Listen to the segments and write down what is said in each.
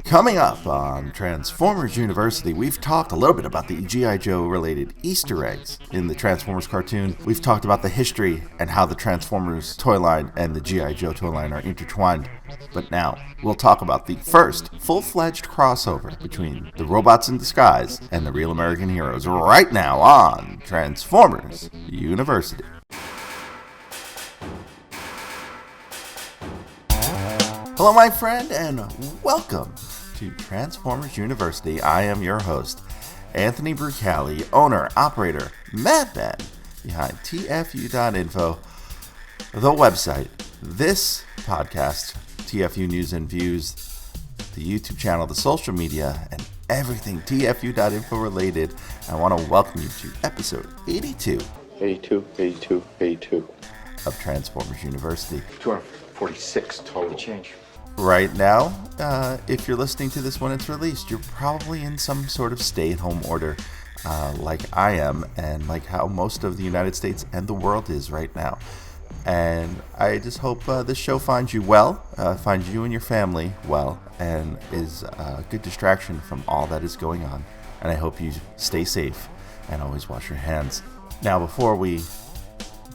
Coming up on Transformers University, we've talked a little bit about the G.I. Joe related Easter eggs in the Transformers cartoon. We've talked about the history and how the Transformers toy line and the G.I. Joe toy line are intertwined. But now, we'll talk about the first full-fledged crossover between the robots in disguise and the real American heroes right now on Transformers University. Hello, my friend, and welcome to Transformers University. I am your host, Anthony Brucali, owner, operator, madman behind TFU.INFO, the website, this podcast, TFU News and Views, the YouTube channel, the social media, and everything TFU.INFO related. I want to welcome you to episode 82 of Transformers University. 246 total change. Right now, if you're listening to this when it's released, you're probably in some sort of stay-at-home order, like I am, and like how most of the United States and the world is right now. And I just hope this show finds you well, finds you and your family well, and is a good distraction from all that is going on. And I hope you stay safe and always wash your hands. Now, before we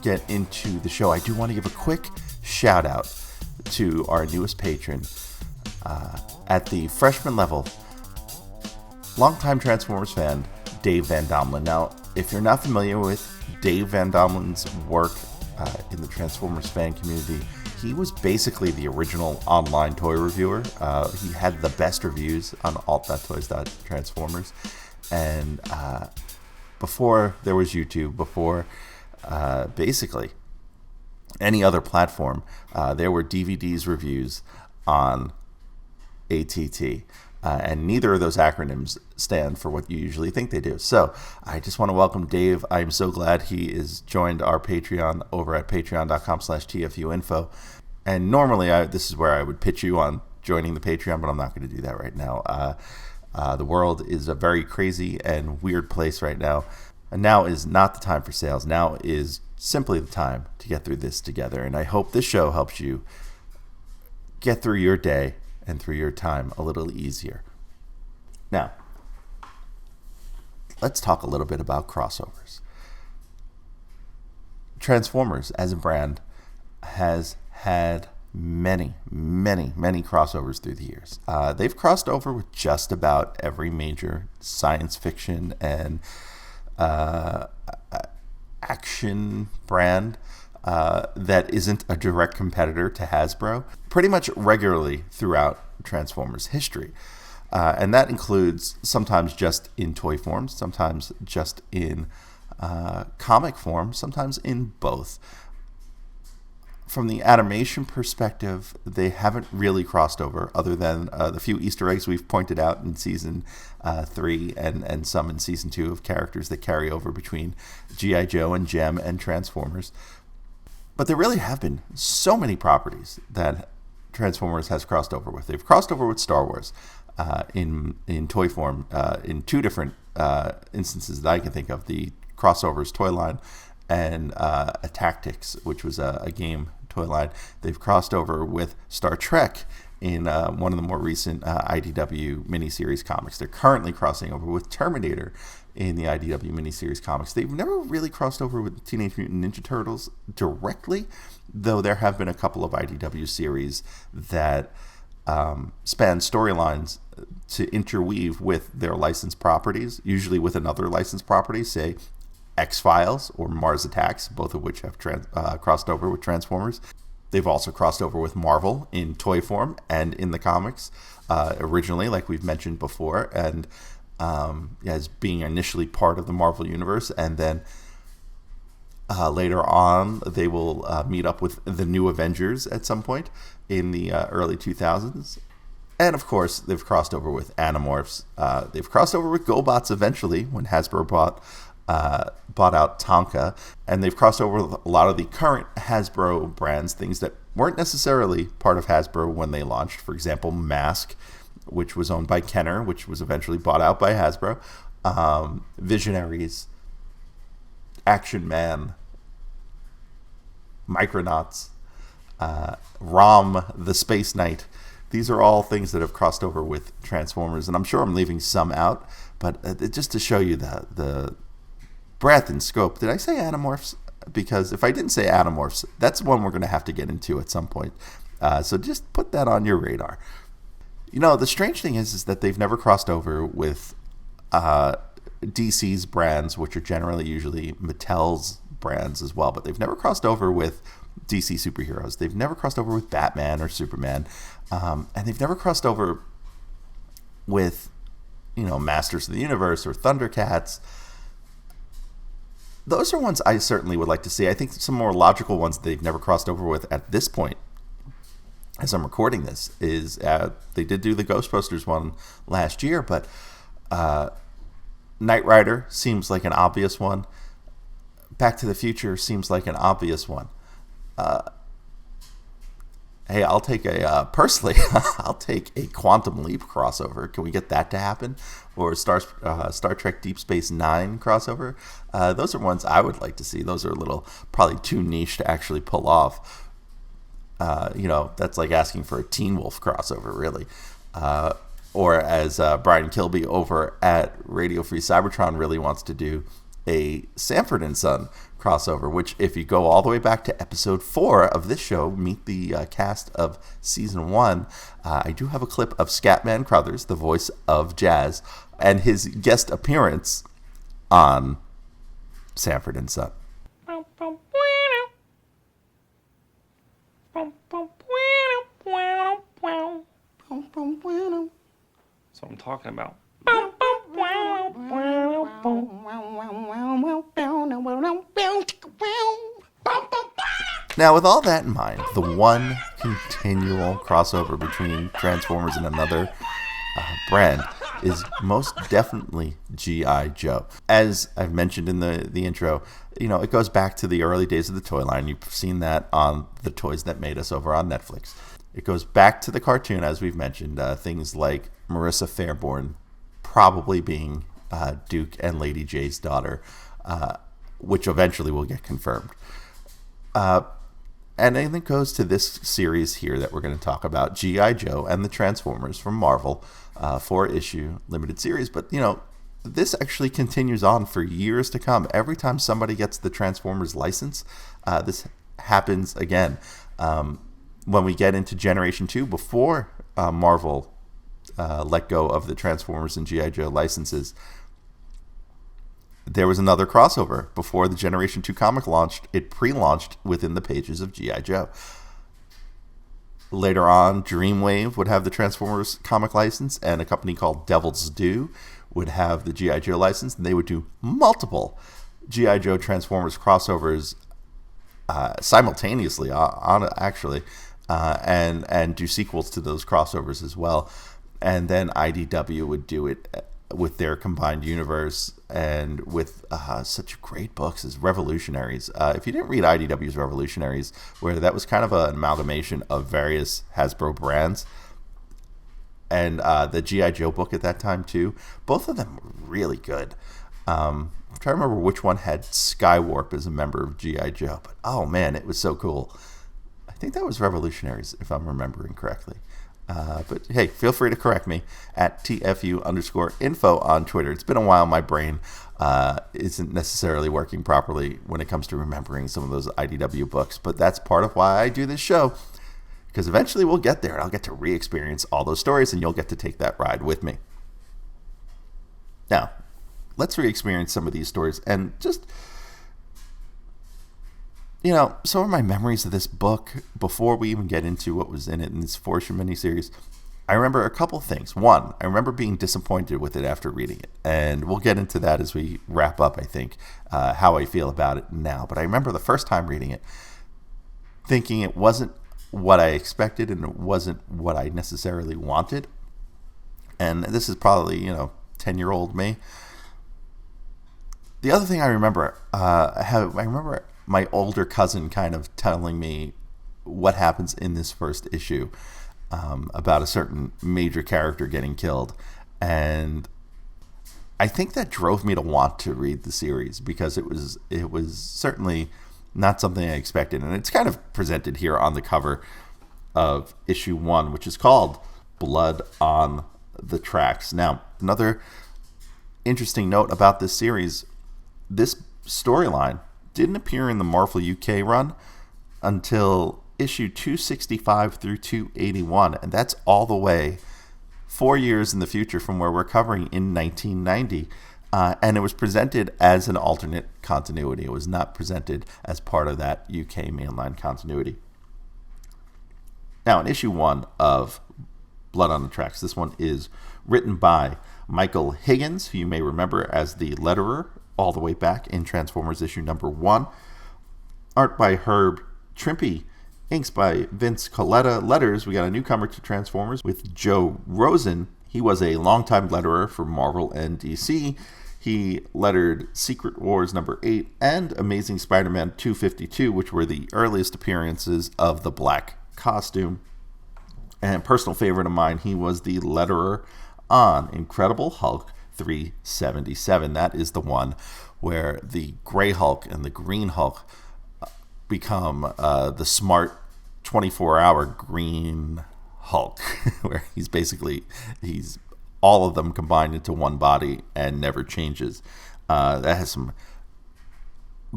get into the show, I do want to give a quick shout-out to our newest patron at the freshman level, longtime Transformers fan, Dave Van Domelen. Now, if you're not familiar with Dave Van Domelen's work in the Transformers fan community, he was basically the original online toy reviewer. He had the best reviews on alt.toys.transformers. And before there was YouTube, before basically any other platform, there were DVDs reviews on ATT, and neither of those acronyms stand for what you usually think they do. So I just want to welcome Dave. I'm so glad he is joined our Patreon over at patreon.com/TFU.INFO. And normally this is where I would pitch you on joining the Patreon, but I'm not going to do that right now. The world is a very crazy and weird place right now. And now is not the time for sales. Now is simply the time to get through this together. And I hope this show helps you get through your day and through your time a little easier. Now, let's talk a little bit about crossovers. Transformers as a brand has had many crossovers through the years. They've crossed over with just about every major science fiction and action brand that isn't a direct competitor to Hasbro, pretty much regularly throughout Transformers history. And that includes sometimes just in toy form, sometimes just in comic form, sometimes in both. From the animation perspective, they haven't really crossed over, other than the few Easter eggs we've pointed out in Season 3 and some in Season 2 of characters that carry over between G.I. Joe and Gem and Transformers. But there really have been so many properties that Transformers has crossed over with. They've crossed over with Star Wars in toy form in two different instances that I can think of. The Crossovers toy line and a Tactics, which was a game toy line. They've crossed over with Star Trek in one of the more recent IDW miniseries comics. They're currently crossing over with Terminator in the IDW miniseries comics. They've never really crossed over with Teenage Mutant Ninja Turtles directly, though there have been a couple of IDW series that span storylines to interweave with their licensed properties, usually with another licensed property, say X-Files or Mars Attacks, both of which have crossed over with Transformers. They've also crossed over with Marvel in toy form and in the comics originally, like we've mentioned before, and as being initially part of the Marvel Universe. And then later on, they will meet up with the New Avengers at some point in the early 2000s. And of course, they've crossed over with Animorphs. They've crossed over with GoBots eventually when Hasbro bought out Tonka, and they've crossed over with a lot of the current Hasbro brands, things that weren't necessarily part of Hasbro when they launched. For example, Mask, which was owned by Kenner, which was eventually bought out by Hasbro. Visionaries, Action Man, Micronauts, Rom the Space Knight, These are all things that have crossed over with Transformers, and I'm sure I'm leaving some out, but just to show you the breadth and scope. Did I say Animorphs? Because if I didn't say Animorphs, that's one we're going to have to get into at some point. So just put that on your radar. The strange thing is that they've never crossed over with DC's brands, which are generally usually Mattel's brands as well, but they've never crossed over with DC superheroes. They've never crossed over with Batman or Superman, and they've never crossed over with, Masters of the Universe or Thundercats. Those are ones I certainly would like to see. I think some more logical ones they've never crossed over with at this point, as I'm recording this, is they did do the Ghostbusters one last year, but Knight Rider seems like an obvious one. Back to the Future seems like an obvious one. Hey, I'll take personally, I'll take a Quantum Leap crossover. Can we get that to happen? Or Star Trek Deep Space Nine crossover? Those are ones I would like to see. Those are probably too niche to actually pull off. That's like asking for a Teen Wolf crossover, really. Or as Brian Kilby over at Radio Free Cybertron really wants to do, a Sanford and Son crossover, which if you go all the way back to episode 4 of this show, meet the cast of season 1, I do have a clip of Scatman Crothers, the voice of Jazz, and his guest appearance on Sanford and Son. That's what I'm talking about. Now, with all that in mind, the one continual crossover between Transformers and another brand is most definitely G.I. Joe. As I've mentioned in the intro, it goes back to the early days of the toy line. You've seen that on The Toys That Made Us over on Netflix. It goes back to the cartoon, as we've mentioned, things like Marissa Fairborn probably being Duke and Lady J's daughter, which eventually will get confirmed. And then it goes to this series here that we're going to talk about, G.I. Joe and the Transformers from Marvel, 4-issue limited series. But, this actually continues on for years to come. Every time somebody gets the Transformers license, this happens again. When we get into Generation 2, before Marvel let go of the Transformers and G.I. Joe licenses, there was another crossover. Before the Generation 2 comic launched, it pre-launched within the pages of G.I. Joe. Later on, Dreamwave would have the Transformers comic license, and a company called Devil's Due would have the G.I. Joe license, and they would do multiple G.I. Joe Transformers crossovers simultaneously, and do sequels to those crossovers as well. And then IDW would do it with their combined universe and with such great books as Revolutionaries. If you didn't read IDW's Revolutionaries, where that was kind of an amalgamation of various Hasbro brands, and the G.I. Joe book at that time too, both of them were really good. I'm trying to remember which one had Skywarp as a member of G.I. Joe, but oh man, it was so cool. I think that was Revolutionaries, if I'm remembering correctly. But hey, feel free to correct me at TFU.INFO on Twitter. It's been a while. My brain isn't necessarily working properly when it comes to remembering some of those IDW books, but that's part of why I do this show, because eventually we'll get there and I'll get to re-experience all those stories and you'll get to take that ride with me. Now, let's re-experience some of these stories and just... some of my memories of this book, before we even get into what was in it in this 4-issue miniseries, I remember a couple things. One, I remember being disappointed with it after reading it. And we'll get into that as we wrap up, I think, how I feel about it now. But I remember the first time reading it, thinking it wasn't what I expected and it wasn't what I necessarily wanted. And this is probably, 10-year-old me. The other thing I remember, my older cousin kind of telling me what happens in this first issue about a certain major character getting killed. And I think that drove me to want to read the series, because it was certainly not something I expected. And it's kind of presented here on the cover. of issue 1, which is called Blood on the Tracks. Now, another interesting note about this series, this storyline didn't appear in the Marvel UK run until issue 265 through 281, and that's all the way 4 years in the future from where we're covering in 1990. And it was presented as an alternate continuity. It was not presented as part of that UK mainline continuity. Now, in issue 1 of Blood on the Tracks, this one is written by Michael Higgins, who you may remember as the letterer all the way back in Transformers issue number 1. Art by Herb Trimpe. Inks by Vince Coletta. Letters, we got a newcomer to Transformers with Joe Rosen. He was a longtime letterer for Marvel and DC. He lettered Secret Wars number 8 and Amazing Spider-Man 252, which were the earliest appearances of the black costume. And personal favorite of mine, he was the letterer on Incredible Hulk 377. That is the one where the Gray Hulk and the Green Hulk become the smart 24-hour Green Hulk, where he's all of them combined into one body and never changes. That has some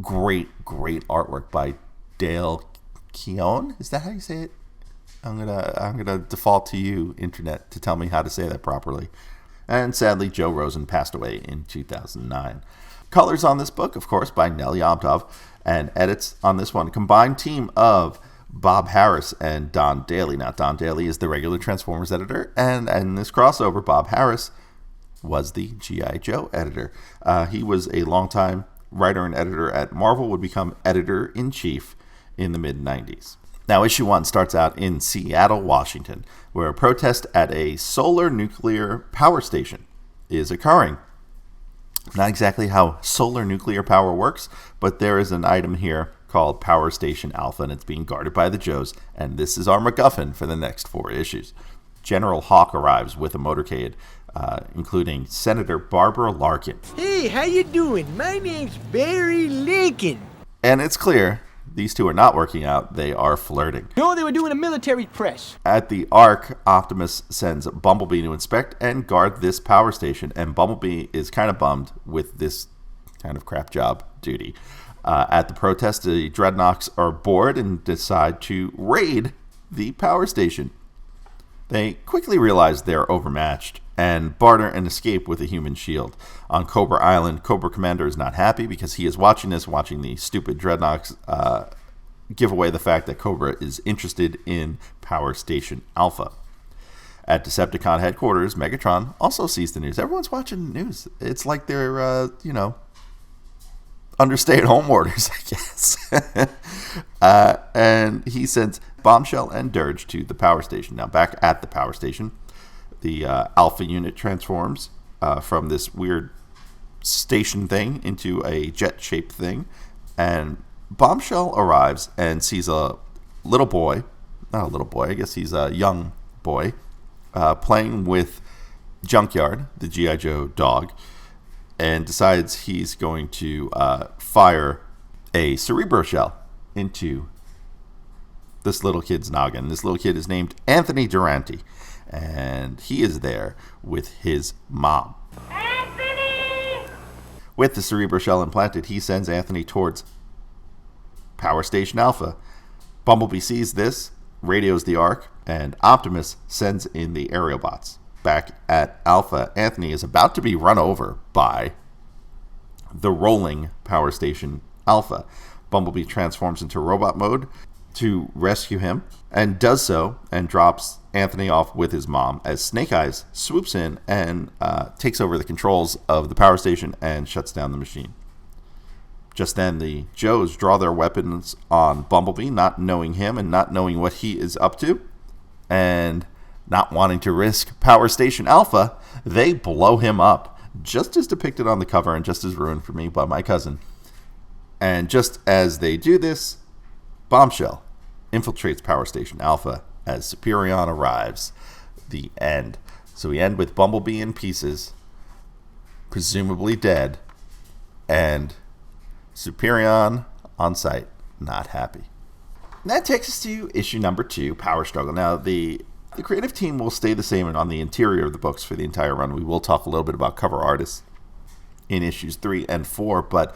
great artwork by Dale Keown. Is that how you say it? I'm gonna default to you, Internet, to tell me how to say that properly. And sadly, Joe Rosen passed away in 2009. Colors on this book, of course, by Nel Yomtov, and edits on this one, combined team of Bob Harris and Don Daly. Now, Don Daly is the regular Transformers editor, and in this crossover, Bob Harris was the G.I.Joe editor. He was a longtime writer and editor at Marvel, would become editor-in-chief in the mid-90s. Now, issue 1 starts out in Seattle, Washington, where a protest at a solar nuclear power station is occurring. Not exactly how solar nuclear power works, but there is an item here called Power Station Alpha, and it's being guarded by the Joes, and this is our MacGuffin for the next 4 issues. General Hawk arrives with a motorcade, including Senator Barbara Larkin. Hey, how you doing? My name's Barry Lincoln. And it's clear these two are not working out. They are flirting. No, they were doing a military press. At the Ark, Optimus sends Bumblebee to inspect and guard this power station, and Bumblebee is kind of bummed with this kind of crap job duty. At the protest, the Dreadnoks are bored and decide to raid the power station. They quickly realize they're overmatched and barter an escape with a human shield. On Cobra Island, Cobra Commander is not happy because he is watching the stupid Dreadnoks give away the fact that Cobra is interested in Power Station Alpha. At Decepticon headquarters, Megatron also sees the news. Everyone's watching the news. It's like they're, under stay-at-home orders, I guess. And he sends Bombshell and Dirge to the power station. Now, back at the power station, the Alpha unit transforms from this weird station thing into a jet-shaped thing. And Bombshell arrives and sees a little boy, not a little boy, I guess he's a young boy, playing with Junkyard, the G.I.Joe dog, and decides he's going to fire a Cerebro shell into this little kid's noggin. This little kid is named Anthony Durante, and he is there with his mom. Anthony! With the Cerebro shell implanted, he sends Anthony towards Power Station Alpha. Bumblebee sees this, radios the Ark, and Optimus sends in the Aerobots. Back at Alpha, Anthony is about to be run over by the rolling Power Station Alpha. Bumblebee transforms into robot mode to rescue him, and does so, and drops Anthony off with his mom as Snake Eyes swoops in and takes over the controls of the power station and shuts down the machine. Just then, the Joes draw their weapons on Bumblebee, not knowing him and not knowing what he is up to, and not wanting to risk Power Station Alpha, they blow him up, just as depicted on the cover and just as ruined for me by my cousin. And just as they do this, Bombshell infiltrates Power Station Alpha as Superion arrives. The end. So we end with Bumblebee in pieces, presumably dead, and Superion on site, not happy. And that takes us to issue number 2, Power Struggle. Now, the creative team will stay the same on the interior of the books for the entire run. We will talk a little bit about cover artists in issues 3 and 4, but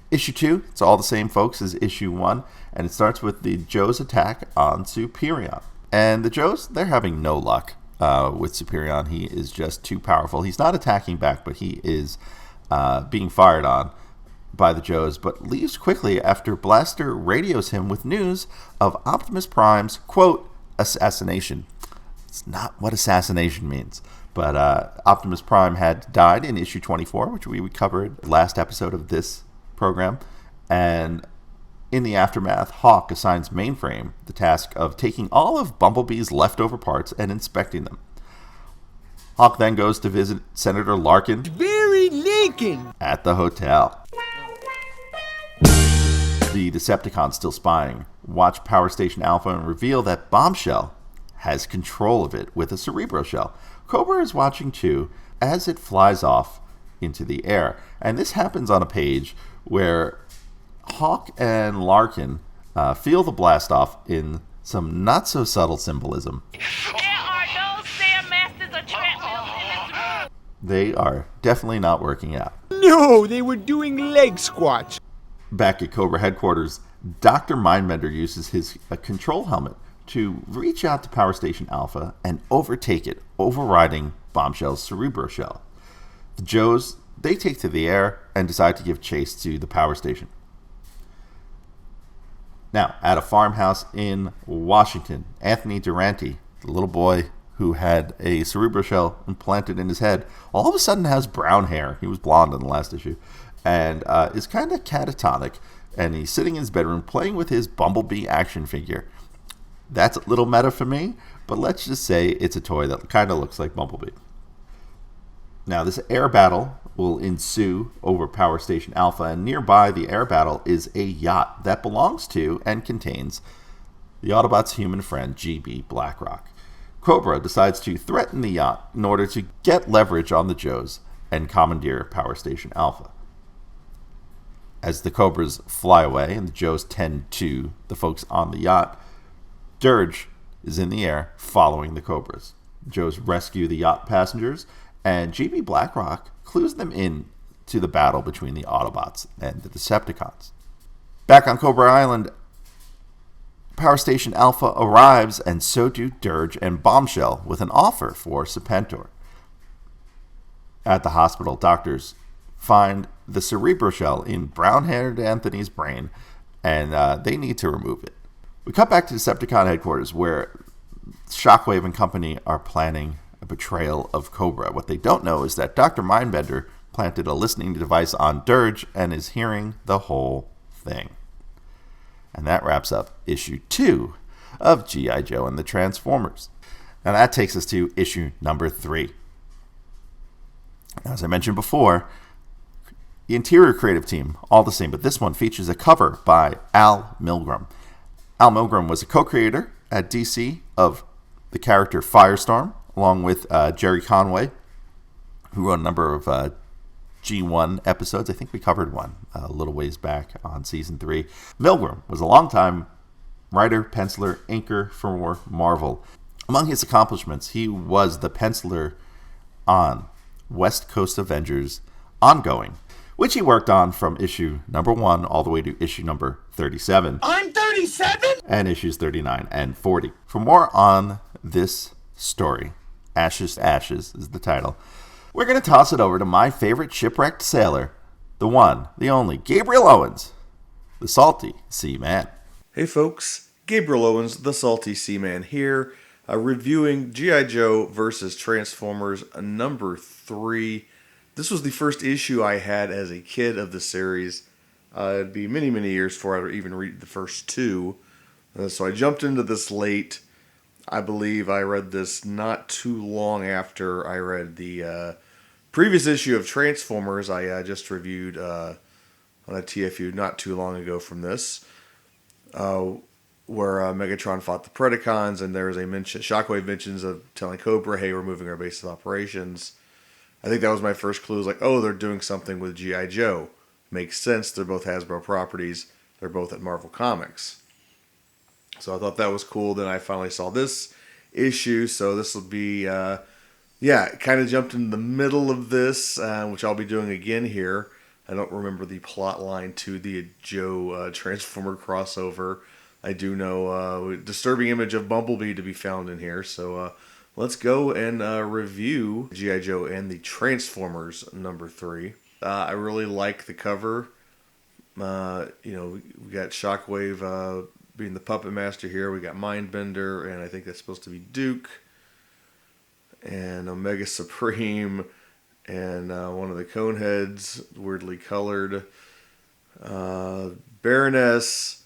issue 2, it's all the same, folks, as issue 1, and it starts with the Joe's attack on Superion. And the Joes, they're having no luck with Superion. He is just too powerful. He's not attacking back, but he is being fired on by the Joes, but leaves quickly after Blaster radios him with news of Optimus Prime's, quote, assassination. It's not what assassination means, but Optimus Prime had died in issue 24, which we covered last episode of this program, and in the aftermath, Hawk assigns Mainframe the task of taking all of Bumblebee's leftover parts and inspecting them. Hawk then goes to visit Senator Larkin Very Lincoln at the hotel. The Decepticons, still spying, watch Power Station Alpha and reveal that Bombshell has control of it with a Cerebro shell. Cobra is watching too as it flies off into the air. And this happens on a page where Hawk and Larkin feel the blast off in some not so subtle symbolism. There are no stairmasters or treadmills in this room. They are definitely not working out. No, they were doing leg squats. Back at Cobra headquarters, Dr. Mindbender uses his control helmet to reach out to Power Station Alpha and overtake it, overriding Bombshell's Cerebro shell. The Joes, they take to the air and decide to give chase to the power station. Now, at a farmhouse in Washington, Anthony Durante, the little boy who had a Cerebro shell implanted in his head, all of a sudden has brown hair. He was blonde in the last issue. And is kind of catatonic. And he's sitting in his bedroom playing with his Bumblebee action figure. That's a little meta for me, but let's just say it's a toy that kind of looks like Bumblebee. Now, this air battle will ensue over Power Station Alpha, and nearby the air battle is a yacht that belongs to and contains the Autobots' human friend, GB Blackrock. Cobra decides to threaten the yacht in order to get leverage on the Joes and commandeer Power Station Alpha. As the Cobras fly away and the Joes tend to the folks on the yacht, Dirge is in the air following the Cobras. Joes rescue the yacht passengers, and GB Blackrock clues them in to the battle between the Autobots and the Decepticons. Back on Cobra Island, Power Station Alpha arrives, and so do Dirge and Bombshell with an offer for Serpentor. At the hospital, doctors find the Cerebro shell in brown-haired Anthony's brain, and they need to remove it. We cut back to Decepticon headquarters, where Shockwave and company are planning a betrayal of Cobra. What they don't know is that Dr. Mindbender planted a listening device on Dirge and is hearing the whole thing. And that wraps up issue 2 of G.I. Joe and the Transformers. Now that takes us to issue number 3. As I mentioned before, the interior creative team, all the same, but this one features a cover by Al Milgrom. Al Milgrom was a co-creator at DC of the character Firestorm, along with Jerry Conway, who wrote a number of G1 episodes. I think we covered one a little ways back on season 3. Milgrom was a longtime writer, penciler, inker for Marvel. Among his accomplishments, he was the penciler on West Coast Avengers Ongoing, which he worked on from issue number 1 all the way to issue number 37. I'm 37? And issues 39 and 40. For more on this story, Ashes to Ashes is the title, we're going to toss it over to my favorite shipwrecked sailor, the one, the only, Gabriel Owens, the Salty Seaman. Hey folks, Gabriel Owens, the Salty Seaman here, reviewing G.I. Joe versus Transformers number 3. This was the first issue I had as a kid of the series. It'd be many, many years before I would even read the first 2. So I jumped into this late. I believe I read this not too long after I read the previous issue of Transformers. I just reviewed on a TFU not too long ago from this, where Megatron fought the Predacons, and there was a mention, Shockwave mentions of telling Cobra, hey, we're moving our base of operations. I think that was my first clue. It was like, oh, they're doing something with G.I. Joe. Makes sense. They're both Hasbro properties. They're both at Marvel Comics. So I thought that was cool. Then I finally saw this issue. So this will be, kind of jumped in the middle of this, which I'll be doing again here. I don't remember the plot line to the Joe Transformer crossover. I do know disturbing image of Bumblebee to be found in here. So let's go and review G.I. Joe and the Transformers number 3. I really like the cover. We got Shockwave being the puppet master here. We got Mindbender, and I think that's supposed to be Duke. And Omega Supreme, and one of the Coneheads, weirdly colored. Baroness,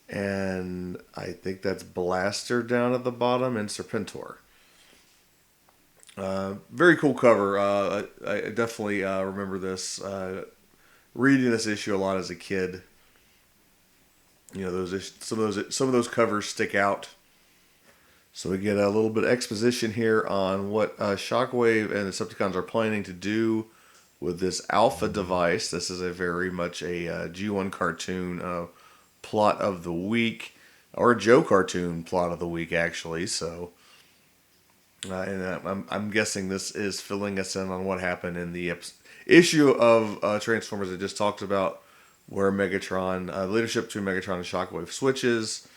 and I think that's Blaster down at the bottom, and Serpentor. Very cool cover. I definitely remember this. Reading this issue a lot as a kid. Some of those covers stick out. So we get a little bit of exposition here on what Shockwave and the Decepticons are planning to do with this Alpha device. This is a very much a G1 cartoon plot of the week, or a Joe cartoon plot of the week, actually. So, I'm guessing this is filling us in on what happened in the issue of Transformers I just talked about, where Megatron, leadership to Megatron and Shockwave switches.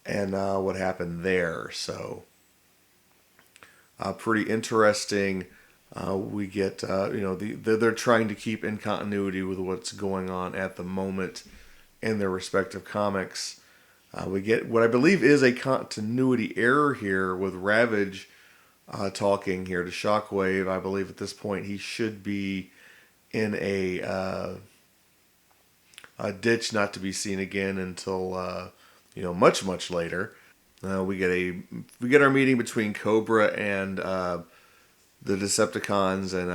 And what happened there. So, pretty interesting. We get, they're trying to keep in continuity with what's going on at the moment in their respective comics. We get what I believe is a continuity error here with Ravage talking here to Shockwave. I believe at this point he should be in a ditch not to be seen again until... much, much later. We get our meeting between Cobra and the Decepticons, and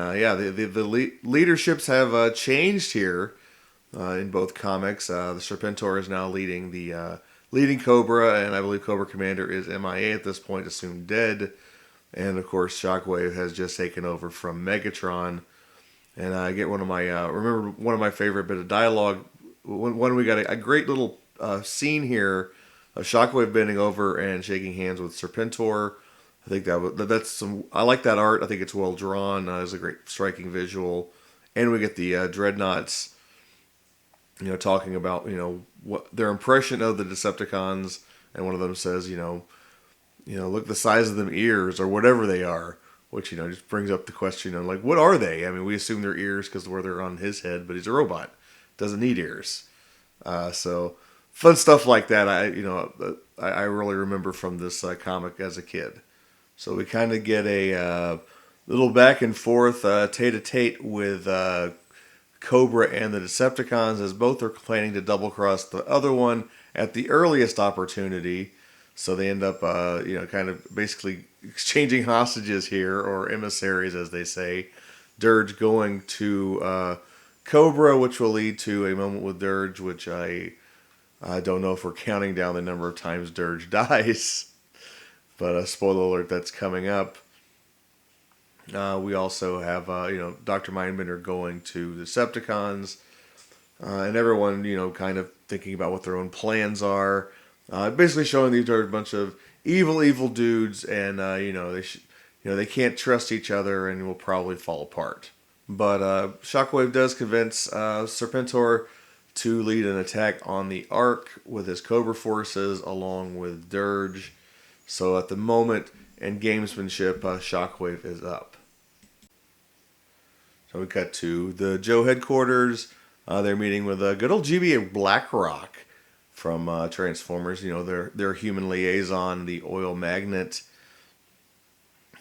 the leaderships have changed here in both comics. The Serpentor is now leading Cobra, and I believe Cobra Commander is MIA at this point, assumed dead. And of course, Shockwave has just taken over from Megatron. And I get one of my favorite bit of dialogue. When we got a great little scene here of Shockwave bending over and shaking hands with Serpentor. I think that's some. I like that art. I think it's well drawn. It's a great, striking visual, and we get the Dreadnoughts, talking about what their impression of the Decepticons, and one of them says, look the size of them ears or whatever they are, which just brings up the question of what are they? I mean, we assume they're ears because they're on his head, but he's a robot, doesn't need ears, so. Fun stuff like that, I really remember from this comic as a kid. So we kind of get a little back and forth, tete-a-tete with Cobra and the Decepticons, as both are planning to double-cross the other one at the earliest opportunity. So they end up, kind of basically exchanging hostages here, or emissaries, as they say. Dirge going to Cobra, which will lead to a moment with Dirge, which I don't know if we're counting down the number of times Dirge dies, but spoiler alert, that's coming up. We also have, Dr. Mindbender going to the Decepticons, and everyone, kind of thinking about what their own plans are. Basically showing these are a bunch of evil dudes, and they can't trust each other and will probably fall apart. But Shockwave does convince Serpentor to lead an attack on the Ark with his Cobra forces along with Dirge. So at the moment, in gamesmanship, Shockwave is up. So we cut to the Joe headquarters. They're meeting with good old GBA Blackrock from Transformers. Their human liaison, the oil magnate.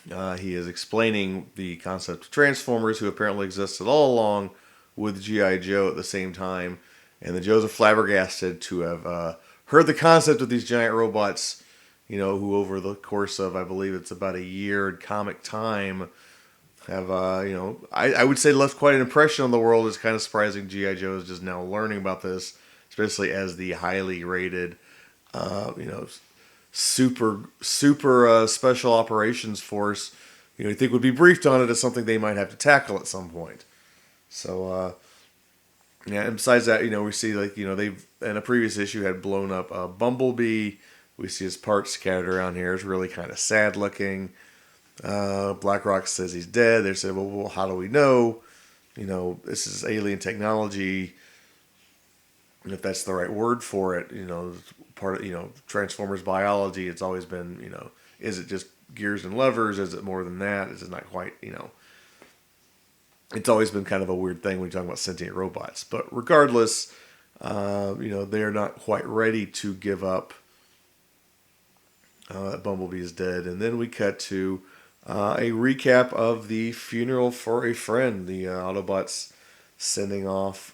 He is explaining the concept of Transformers, who apparently existed all along with G.I. Joe at the same time. And the Joes are flabbergasted to have heard the concept of these giant robots, who over the course of, I believe it's about a year comic time, have, I would say left quite an impression on the world. It's kind of surprising G.I. Joe is just now learning about this, especially as the highly rated, super special operations force, you think would be briefed on it as something they might have to tackle at some point. So, and besides that, we see they've in a previous issue had blown up Bumblebee, We see his parts scattered around here. It's really kind of sad looking. BlackRock says he's dead. They say, well, how do we know? This is alien technology. And if that's the right word for it, part of, Transformers biology, it's always been, is it just gears and levers? Is it more than that? Is it not quite, it's always been kind of a weird thing when you talk about sentient robots. But regardless, they're not quite ready to give up that Bumblebee is dead. And then we cut to a recap of the funeral for a friend. The Autobots sending off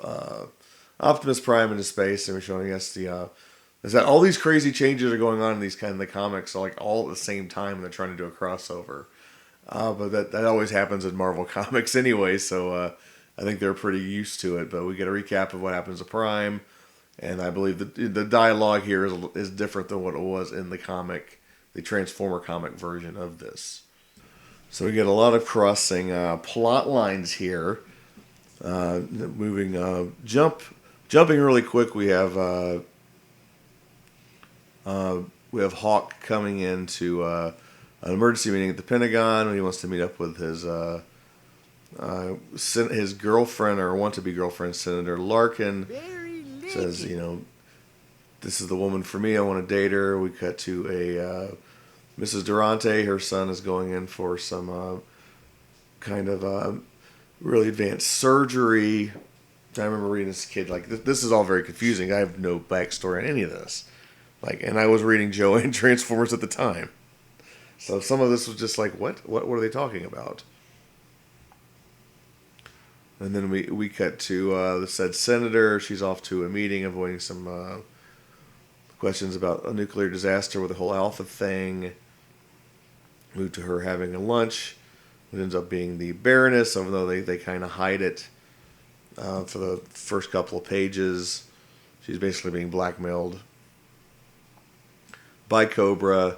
Optimus Prime into space, and we're showing us is that all these crazy changes are going on in these kind of the comics, so like all at the same time, and they're trying to do a crossover. But that always happens in Marvel comics anyway, so I think they're pretty used to it. But we get a recap of what happens to Prime, and I believe the dialogue here is different than what it was in the Transformer comic version of this. So we get a lot of crossing plot lines here. Jumping really quick, we have Hawk coming into an emergency meeting at the Pentagon when he wants to meet up with his girlfriend, or want-to-be girlfriend, Senator Larkin. Says, this is the woman for me. I want to date her. We cut to a Mrs. Durante. Her son is going in for some kind of really advanced surgery. I remember reading as a kid, like, this is all very confusing. I have no backstory on any of this. And I was reading Joe and Transformers at the time. So some of this was just like, what are they talking about? And then we cut to the said senator. She's off to a meeting, avoiding some questions about a nuclear disaster with the whole Alpha thing. Moved to her having a lunch. It ends up being the Baroness, even though they kind of hide it for the first couple of pages. She's basically being blackmailed by Cobra,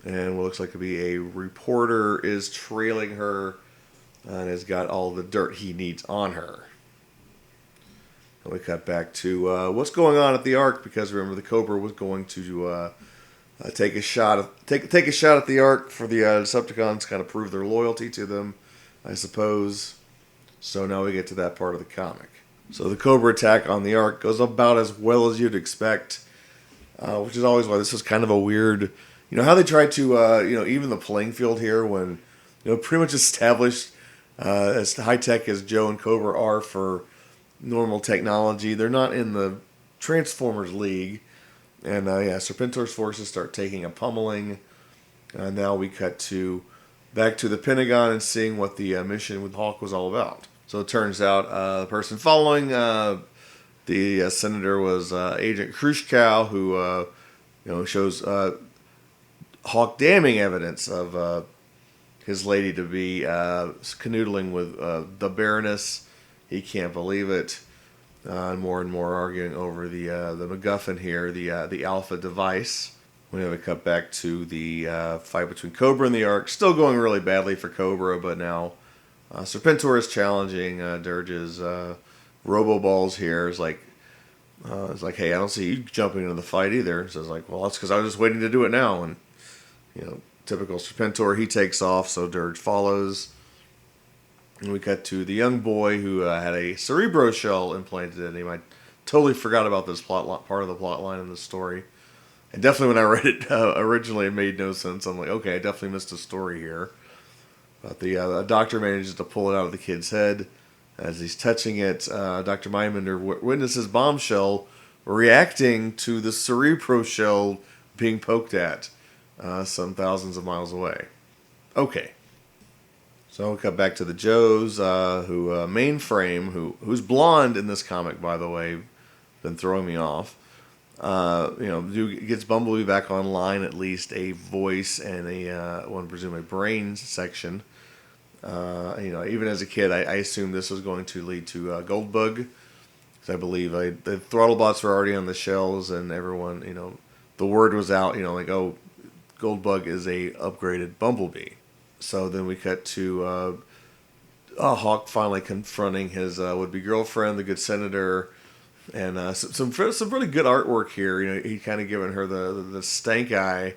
and what looks like to be a reporter is trailing her and has got all the dirt he needs on her. And we cut back to what's going on at the Ark, because remember the Cobra was going to take a shot at the Ark for the Decepticons to kind of prove their loyalty to them, I suppose. So now we get to that part of the comic. So the Cobra attack on the Ark goes about as well as you'd expect, which is always why this is kind of a weird, how they try to, even the playing field here when, pretty much established as high tech as Joe and Cobra are for normal technology. They're not in the Transformers League. And Serpentor's forces start taking a pummeling. Now we cut back to the Pentagon and seeing what the mission with Hawk was all about. So it turns out the person following the senator was Agent Khrushchev, who shows Hawk damning evidence of his lady to be canoodling with the Baroness. He can't believe it. And more arguing over the MacGuffin here, the Alpha device. We have a cut back to the fight between Cobra and the Ark. Still going really badly for Cobra, but now Serpentor is challenging Dirge's Robo-Balls here. It's like, hey, I don't see you jumping into the fight either. So it's like, well, that's because I was just waiting to do it now. And, typical Serpentor, he takes off, so Dirge follows. And we cut to the young boy who had a Cerebro shell implanted in him. I totally forgot about this part of the plot line in the story. And definitely when I read it originally, it made no sense. I'm like, okay, I definitely missed a story here. But the doctor manages to pull it out of the kid's head. As he's touching it, Dr. Mindbender witnesses Bombshell reacting to the Cerebro shell being poked at some thousands of miles away. Okay. So we'll cut back to the Joes, who Mainframe, who's blonde in this comic, by the way, been throwing me off. Gets Bumblebee back online, at least a voice and one presume a brain section. Even as a kid, I assumed this was going to lead to Goldbug, because I believe the Throttlebots were already on the shelves, and everyone, the word was out, oh, Goldbug is a upgraded Bumblebee. So then we cut to Hawk finally confronting his would-be girlfriend, the good senator, And some really good artwork here. You know, he kind of giving her the stank eye.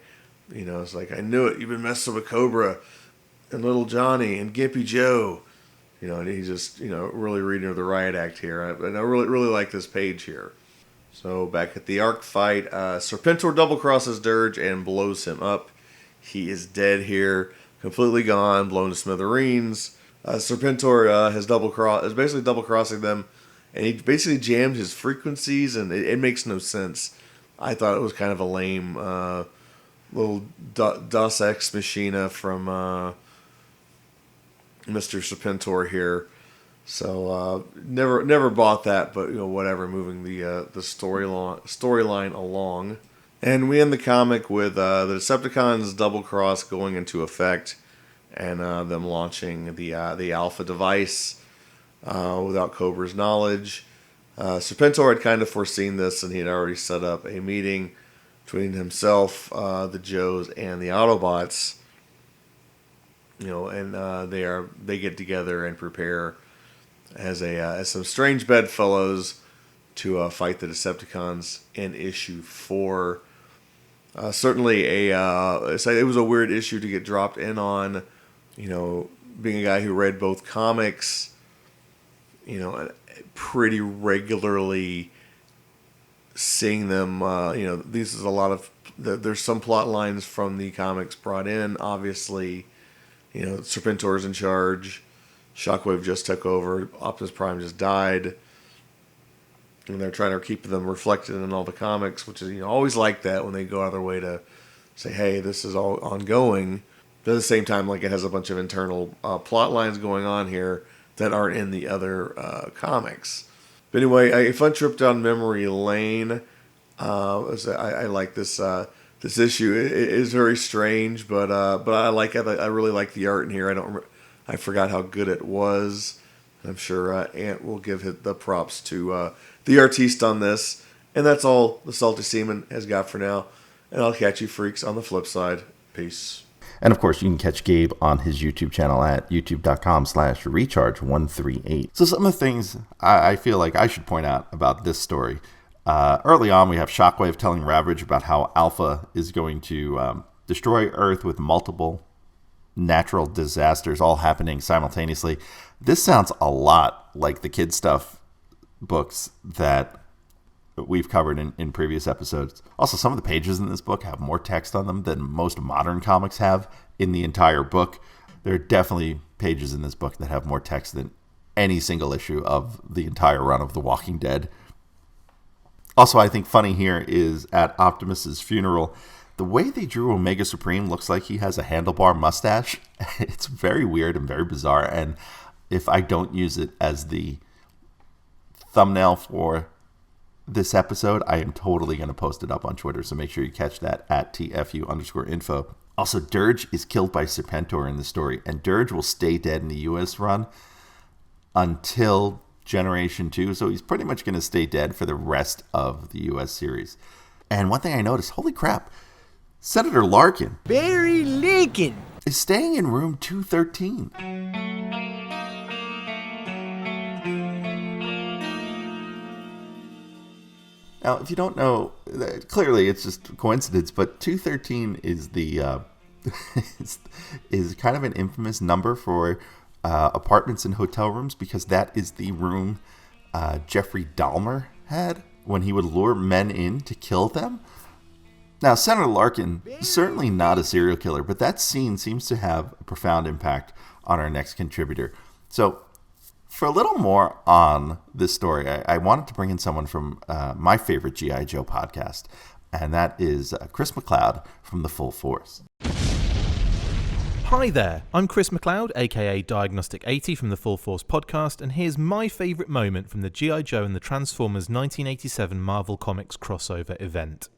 You know, it's like, I knew it. You've been messing with Cobra and Little Johnny and Gimpy Joe. You know, and he's just, you know, really reading her the riot act here. And I really like this page here. So back at the Ark fight, Serpentor double crosses Dirge and blows him up. He is dead here, completely gone, blown to smithereens. Serpentor is basically double crossing them, and he basically jammed his frequencies, and it makes no sense. I thought it was kind of a lame little Deus Ex Machina from Mr. Serpentor here. So never bought that, but you know, whatever, moving the storyline along. And we end the comic with the Decepticons double cross going into effect, and them launching the Alpha device without Cobra's knowledge. Serpentor had kind of foreseen this, and he had already set up a meeting between himself, the Joes, and the Autobots. You know, and they get together and prepare as some strange bedfellows to fight the Decepticons in issue 4. Certainly it was a weird issue to get dropped in on. You know, being a guy who read both comics, you know, pretty regularly, seeing them. You know, this is a lot of. There's some plot lines from the comics brought in. Obviously, you know, Serpentor's in charge. Shockwave just took over. Optimus Prime just died. And they're trying to keep them reflected in all the comics, which is, you know, always like that when they go out of their way to say, hey, this is all ongoing. But at the same time, like, it has a bunch of internal plot lines going on here that aren't in the other comics. But anyway, a fun trip down memory lane. I like this issue. It is very strange, but I like it. I really like the art in here. I forgot how good it was. I'm sure Ant will give the props to the artiste on this. And that's all the Salty Seaman has got for now. And I'll catch you freaks on the flip side. Peace. And of course, you can catch Gabe on his YouTube channel at youtube.com/recharge138. So some of the things I feel like I should point out about this story. Early on, we have Shockwave telling Ravage about how Alpha is going to destroy Earth with multiple natural disasters all happening simultaneously. This sounds a lot like the Kid Stuff books that we've covered in previous episodes. Also, some of the pages in this book have more text on them than most modern comics have in the entire book. There are definitely pages in this book that have more text than any single issue of the entire run of The Walking Dead. Also, I think funny here is at Optimus's funeral, the way they drew Omega Supreme looks like he has a handlebar mustache. It's very weird and very bizarre, and if I don't use it as the thumbnail for this episode, I am totally going to post it up on Twitter, so make sure you catch that at TFU.INFO. Also, Dirge is killed by Serpentor in the story, and Dirge will stay dead in the US run until Generation 2, so he's pretty much going to stay dead for the rest of the US series. And one thing I noticed, holy crap, Senator Larkin, Barry Lincoln, is staying in room 213. Now, if you don't know, clearly it's just a coincidence, but 213 is the is kind of an infamous number for apartments and hotel rooms, because that is the room Jeffrey Dahmer had when he would lure men in to kill them. Now, Senator Larkin is certainly not a serial killer, but that scene seems to have a profound impact on our next contributor. So, for a little more on this story, I wanted to bring in someone from my favorite G.I. Joe podcast, and that is Chris McLeod from The Full Force. Hi there, I'm Chris McLeod, aka Diagnostic 80 from the Full Force podcast, and here's my favourite moment from the G.I. Joe and the Transformers 1987 Marvel Comics crossover event.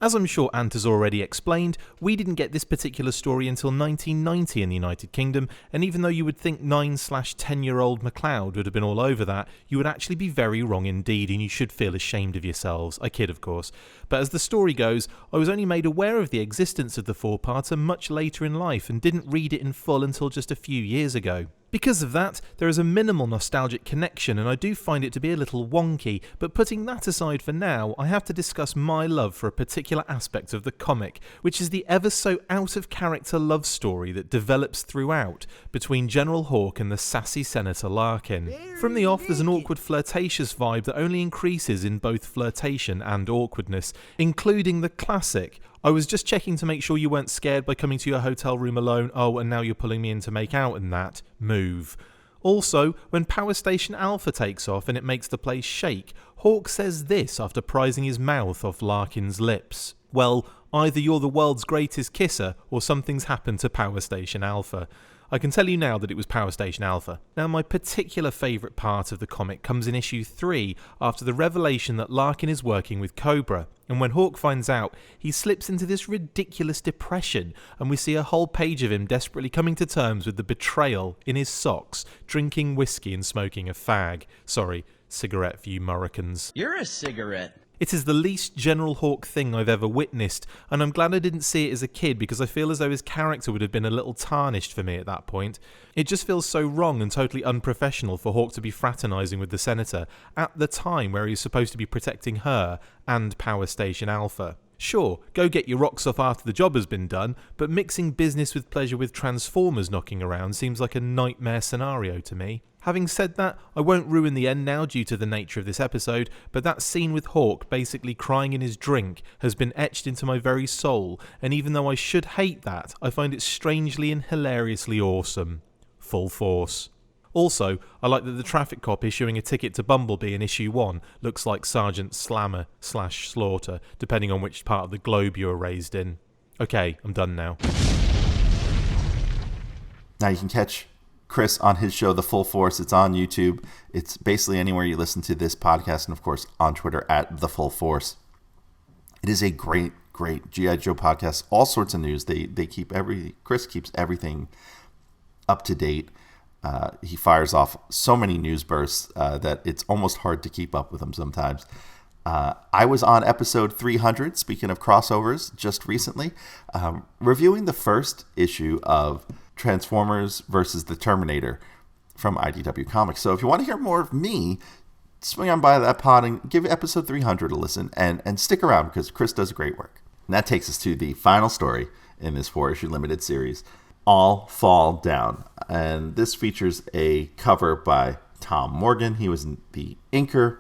As I'm sure Ant has already explained, we didn't get this particular story until 1990 in the United Kingdom, and even though you would think 9/10-year-old McLeod would have been all over that, you would actually be very wrong indeed, and you should feel ashamed of yourselves. I kid, of course. But as the story goes, I was only made aware of the existence of the four-parter much later in life, and didn't read it in full until just a few years ago. Because of that, there is a minimal nostalgic connection and I do find it to be a little wonky, but putting that aside for now, I have to discuss my love for a particular aspect of the comic, which is the ever so out of character love story that develops throughout between General Hawk and the sassy Senator Larkin. From the off, there's an awkward flirtatious vibe that only increases in both flirtation and awkwardness, including the classic, "I was just checking to make sure you weren't scared by coming to your hotel room alone, oh, and now you're pulling me in to make out and that," move. Also, when Power Station Alpha takes off and it makes the place shake, Hawk says this after prizing his mouth off Larkin's lips. Well, either you're the world's greatest kisser or something's happened to Power Station Alpha. I can tell you now that it was Power Station Alpha. Now, my particular favourite part of the comic comes in issue 3 after the revelation that Larkin is working with Cobra, and when Hawk finds out, he slips into this ridiculous depression, and we see a whole page of him desperately coming to terms with the betrayal in his socks, drinking whiskey and smoking a fag. Sorry, cigarette for you Murricans. You're a cigarette. It is the least General Hawk thing I've ever witnessed, and I'm glad I didn't see it as a kid because I feel as though his character would have been a little tarnished for me at that point. It just feels so wrong and totally unprofessional for Hawk to be fraternising with the Senator at the time where he's supposed to be protecting her and Power Station Alpha. Sure, go get your rocks off after the job has been done, but mixing business with pleasure with Transformers knocking around seems like a nightmare scenario to me. Having said that, I won't ruin the end now due to the nature of this episode, but that scene with Hawk basically crying in his drink has been etched into my very soul, and even though I should hate that, I find it strangely and hilariously awesome. Full force. Also, I like that the traffic cop issuing a ticket to Bumblebee in issue 1 looks like Sergeant Slammer/Slaughter, depending on which part of the globe you were raised in. Okay, I'm done now. Now you can catch Chris on his show, The Full Force. It's on YouTube. It's basically anywhere you listen to this podcast, and of course on Twitter at The Full Force. It is a great G.I. Joe podcast. All sorts of news. Chris keeps everything up to date. He fires off so many news bursts that it's almost hard to keep up with him sometimes. I was on episode 300, speaking of crossovers, just recently, reviewing the first issue of Transformers versus the Terminator from IDW Comics. So if you want to hear more of me, swing on by that pod and give episode 300 a listen and stick around because Chris does great work. And that takes us to the final story in this 4-issue limited series, All Fall Down. And this features a cover by Tom Morgan. He was the inker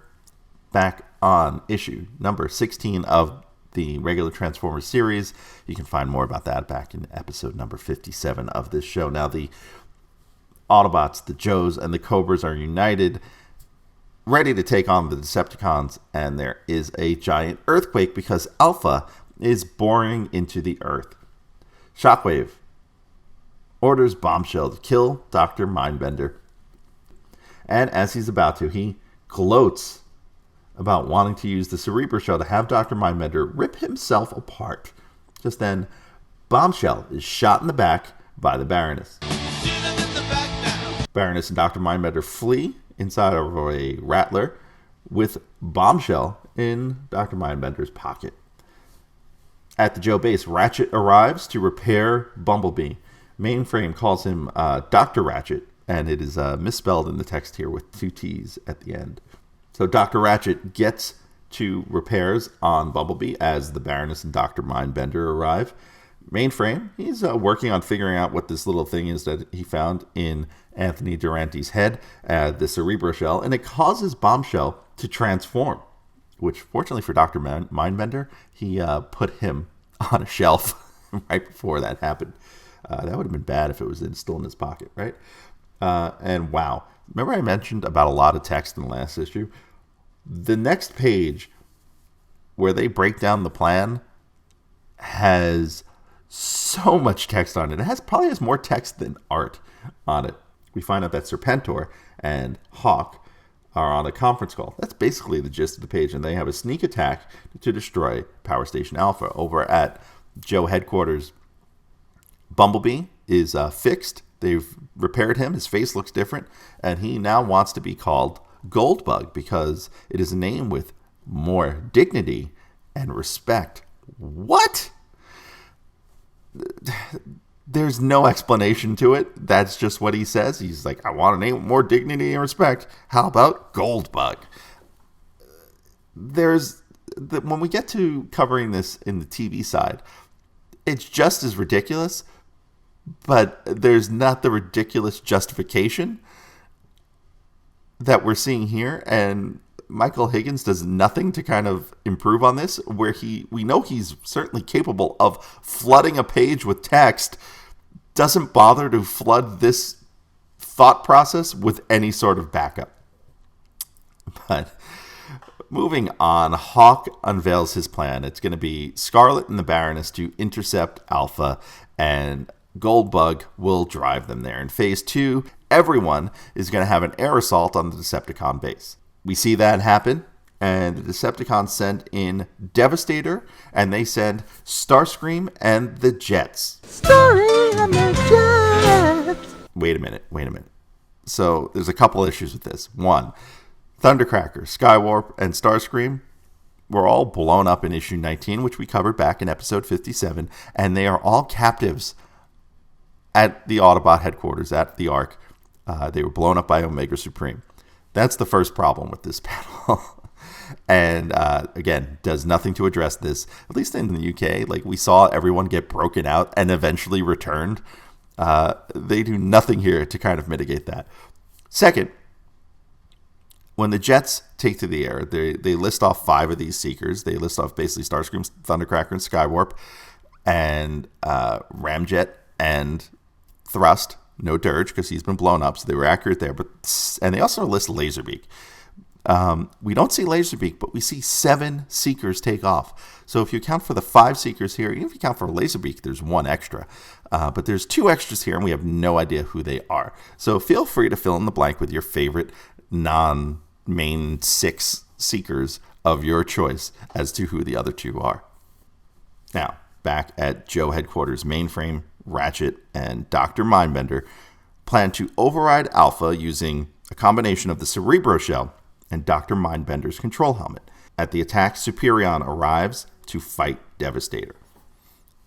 back on issue number 16 of the regular Transformers series. You can find more about that back in episode number 57 of this show. Now the Autobots, the Joes, and the Cobras are united, ready to take on the Decepticons, and there is a giant earthquake because Alpha is boring into the Earth. Shockwave orders Bombshell to kill Dr. Mindbender, and as he's about to, he gloats about wanting to use the Cerebro Shell to have Dr. Mindbender rip himself apart. Just then, Bombshell is shot in the back by the Baroness. Baroness and Dr. Mindbender flee inside of a Rattler with Bombshell in Dr. Mindbender's pocket. At the Joe base, Ratchet arrives to repair Bumblebee. Mainframe calls him Dr. Ratchet, and it is misspelled in the text here with 2 T's at the end. So Dr. Ratchet gets to repairs on Bumblebee as the Baroness and Dr. Mindbender arrive. Mainframe, he's working on figuring out what this little thing is that he found in Anthony Durante's head, the Cerebro Shell, and it causes Bombshell to transform, which fortunately for Dr. Mindbender, he put him on a shelf right before that happened. That would have been bad if it was still in his pocket, right? And wow. Remember I mentioned about a lot of text in the last issue? The next page where they break down the plan has so much text on it. It probably has more text than art on it. We find out that Serpentor and Hawk are on a conference call. That's basically the gist of the page, and they have a sneak attack to destroy Power Station Alpha over at Joe headquarters. Bumblebee is fixed. They've repaired him. His face looks different, and he now wants to be called Goldbug because it is a name with more dignity and respect. What? There's no explanation to it. That's just what he says. He's like, I want a name with more dignity and respect. How about Goldbug? When we get to covering this in the TV side, it's just as ridiculous, but there's not the ridiculous justification that we're seeing here. And Michael Higgins does nothing to kind of improve on this, where we know he's certainly capable of flooding a page with text, doesn't bother to flood this thought process with any sort of backup. But moving on, Hawk unveils his plan. It's going to be Scarlet and the Baroness to intercept Alpha, and Goldbug will drive them there. In Phase 2, everyone is going to have an air assault on the Decepticon base. We see that happen, and the Decepticons send in Devastator, and they send Starscream and the Jets. Wait a minute. So there's a couple issues with this. One, Thundercracker, Skywarp, and Starscream were all blown up in issue 19, which we covered back in episode 57, and they are all captives at the Autobot headquarters, at the Ark. They were blown up by Omega Supreme. That's the first problem with this panel. And again, does nothing to address this, at least in the UK. Like, we saw everyone get broken out and eventually returned. They do nothing here to kind of mitigate that. Second, when the Jets take to the air, they list off 5 of these Seekers. They list off basically Starscream, Thundercracker, and Skywarp, and Ramjet and Thrust. No Dirge, because he's been blown up, so they were accurate there. And they also list Laserbeak. We don't see Laserbeak, but we see 7 Seekers take off. So if you account for the 5 Seekers here, even if you account for Laserbeak, there's 1 extra. But there's 2 extras here, and we have no idea who they are. So feel free to fill in the blank with your favorite non-main 6 Seekers of your choice as to who the other 2 are. Now, back at Joe headquarters, Mainframe, Ratchet, and Dr. Mindbender plan to override Alpha using a combination of the Cerebro Shell and Dr. Mindbender's control helmet. At the attack, Superion arrives to fight Devastator.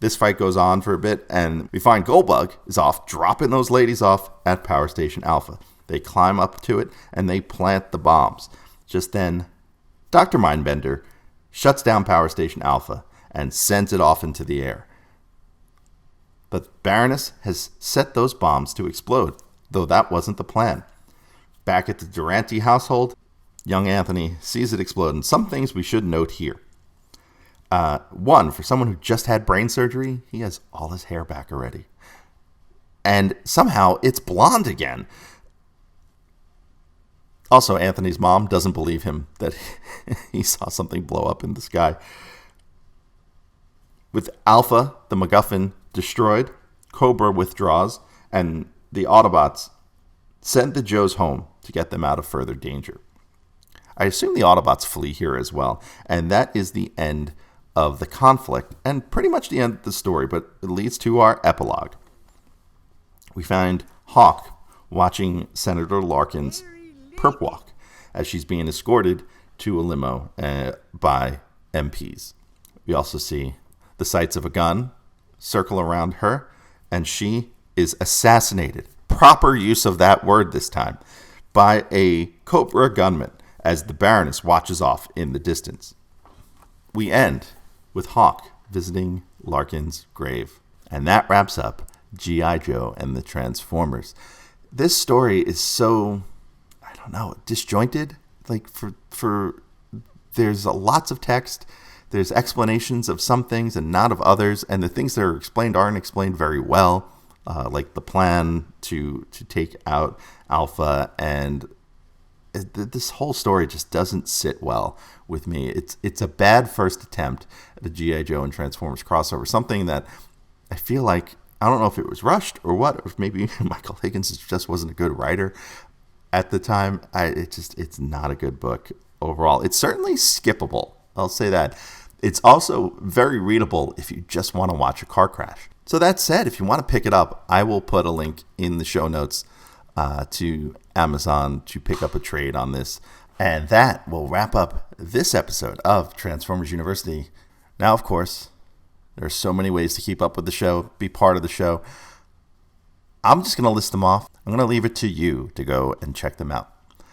This fight goes on for a bit, and we find Goldbug is off dropping those ladies off at Power Station Alpha. They climb up to it, and they plant the bombs. Just then, Dr. Mindbender shuts down Power Station Alpha and sends it off into the air. But Baroness has set those bombs to explode, though that wasn't the plan. Back at the Durante household, young Anthony sees it explode, and some things we should note here. One, for someone who just had brain surgery, he has all his hair back already. And somehow it's blonde again. Also, Anthony's mom doesn't believe him that he saw something blow up in the sky. With Alpha, the MacGuffin, destroyed, Cobra withdraws, and the Autobots send the Joes home to get them out of further danger. I assume the Autobots flee here as well, and that is the end of the conflict, and pretty much the end of the story, but it leads to our epilogue. We find Hawk watching Senator Larkin's perp walk as she's being escorted to a limo by MPs. We also see the sights of a gun circle around her, and she is assassinated, proper use of that word this time, by a Cobra gunman as the Baroness watches off in the distance. We end with Hawk visiting Larkin's grave. And that wraps up G.I. Joe and the Transformers. This story is so, I don't know, disjointed. Like, for there's lots of text. There's explanations of some things and not of others, and the things that are explained aren't explained very well, like the plan to take out Alpha, and this whole story just doesn't sit well with me. It's a bad first attempt at a G.I. Joe and Transformers crossover, something that I feel like, I don't know if it was rushed or what, or if maybe Michael Higgins just wasn't a good writer at the time. It's not a good book overall. It's certainly skippable, I'll say that. It's also very readable if you just want to watch a car crash. So that said, if you want to pick it up, I will put a link in the show notes to Amazon to pick up a trade on this. And that will wrap up this episode of Transformers University. Now, of course, there are so many ways to keep up with the show, be part of the show. I'm just going to list them off. I'm going to leave it to you to go and check them out. If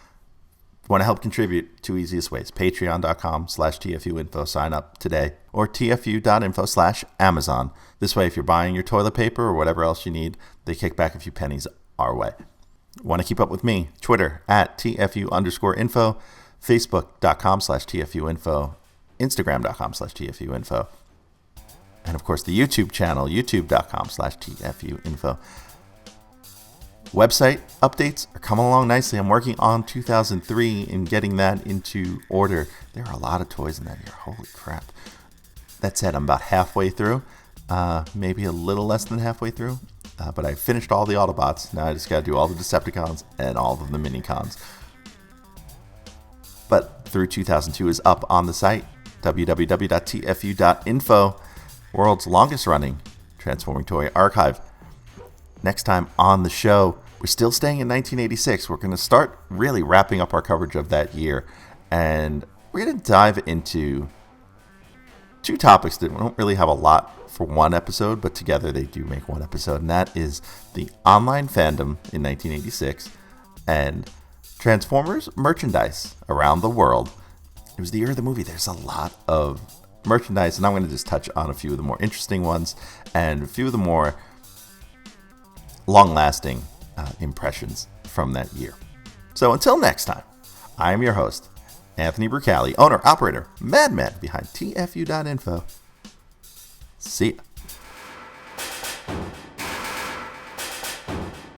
you want to help contribute, two easiest ways. Patreon.com/TFU.INFO. Sign up today. Or TFU.INFO/Amazon. This way, if you're buying your toilet paper or whatever else you need, they kick back a few pennies our way. Want to keep up with me? Twitter @TFU_info. Facebook.com/TFU.INFO. Instagram.com/TFU.INFO. And of course, the YouTube channel, youtube.com/TFU.INFO. Website updates are coming along nicely. I'm working on 2003 and getting that into order. There are a lot of toys in that year. Holy crap. That said, I'm about halfway through, maybe a little less than halfway through. But I finished all the Autobots. Now I just got to do all the Decepticons and all of the Minicons. But through 2002 is up on the site, www.tfu.info, world's longest running Transforming Toy archive. Next time on the show, we're still staying in 1986. We're going to start really wrapping up our coverage of that year. And we're going to dive into two topics that don't really have a lot for one episode, but together they do make one episode. And that is the online fandom in 1986 and Transformers merchandise around the world. It was the year of the movie. There's a lot of merchandise, and I'm going to just touch on a few of the more interesting ones and a few of the more long-lasting impressions from that year. So until next time, I am your host, Anthony Brucali, owner, operator, madman behind TFU.info. See ya.